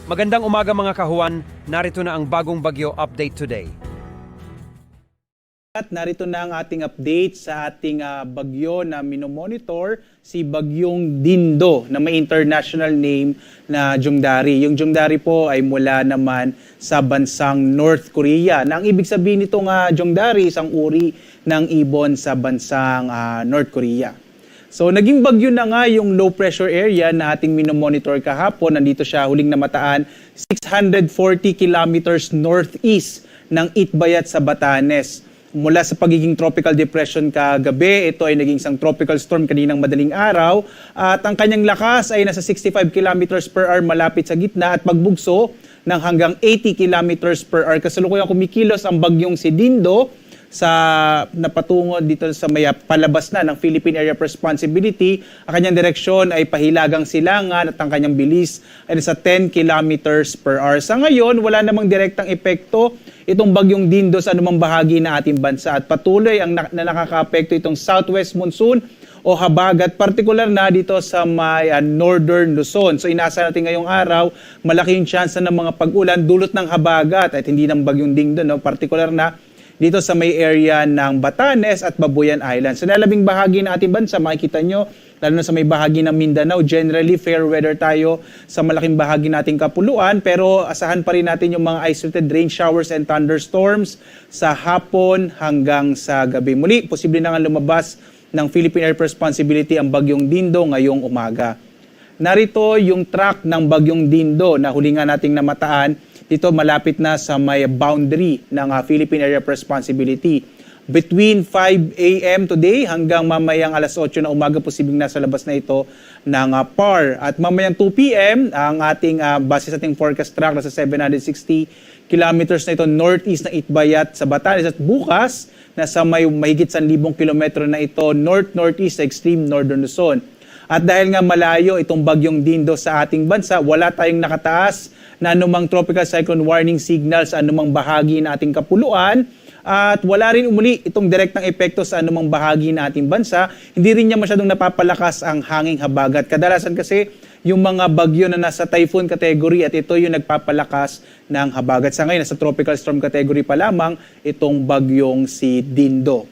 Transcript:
Magandang umaga mga kahuan, narito na ang bagong bagyo update today. At narito na ang ating update sa ating bagyo na minomonitor, si Bagyong Dindo na may international name na Jongdari. Yung Jongdari po ay mula naman sa bansang North Korea. Na ang ibig sabihin nitong Jongdari, isang uri ng ibon sa bansang North Korea. So naging bagyo na nga yung low pressure area na ating minomonitor kahapon. Nandito siya huling namataan 640 kilometers northeast ng Itbayat sa Batanes. Mula sa pagiging tropical depression kagabi, ito ay naging isang tropical storm kaninang madaling araw. At ang kanyang lakas ay nasa 65 kilometers per hour malapit sa gitna at pagbugso ng hanggang 80 kilometers per hour. Kasalukuyang kumikilos ang bagyong si Dindo sa napatungo dito sa may palabas na ng Philippine Area of Responsibility. Ang kanyang direksyon ay pahilagang silangan at ang kanyang bilis ay nasa 10 kilometers per hour. Sa ngayon, wala namang direktang epekto itong bagyong Dindo sa anumang bahagi na ating bansa at patuloy ang nakakaapekto itong southwest monsoon o habagat, partikular na dito sa may northern Luzon. So inasa natin ngayong araw, malaki yung chance ng mga pag-ulan dulot ng habagat at hindi ng bagyong Dindo, no? Partikular na dito sa may area ng Batanes at Babuyan Islands. Sa lalabing bahagi ng ating bansa, makikita nyo, lalo na sa may bahagi ng Mindanao, generally fair weather tayo sa malaking bahagi nating kapuluan, pero asahan pa rin natin yung mga isolated rain showers and thunderstorms sa hapon hanggang sa gabi. Muli, posible na nga lumabas ng Philippine Air Responsibility ang bagyong Dindo ngayong umaga. Narito yung track ng bagyong Dindo na huli nga nating namataan. Dito malapit na sa may boundary ng Philippine Area of Responsibility. Between 5 a.m. today hanggang mamayang alas 8 na umaga, posibleng nasa labas na ito ng PAR. At mamayang 2 p.m. ang ating base sa ating forecast track na sa 760 kilometers na ito northeast ng Itbayat sa Batanes. At bukas, nasa may mahigit 1,000 kilometro na ito north-northeast sa extreme northern Luzon. At dahil nga malayo itong bagyong Dindo sa ating bansa, wala tayong nakataas na anumang tropical cyclone warning signal sa anumang bahagi na ating kapuluan. At wala rin umuli itong direktang epekto sa anumang bahagi na ating bansa. Hindi rin niya masyadong napapalakas ang hanging habagat. Kadalasan kasi yung mga bagyo na nasa typhoon category at ito yung nagpapalakas ng habagat. Sa ngayon, nasa tropical storm category pa lamang itong bagyong si Dindo.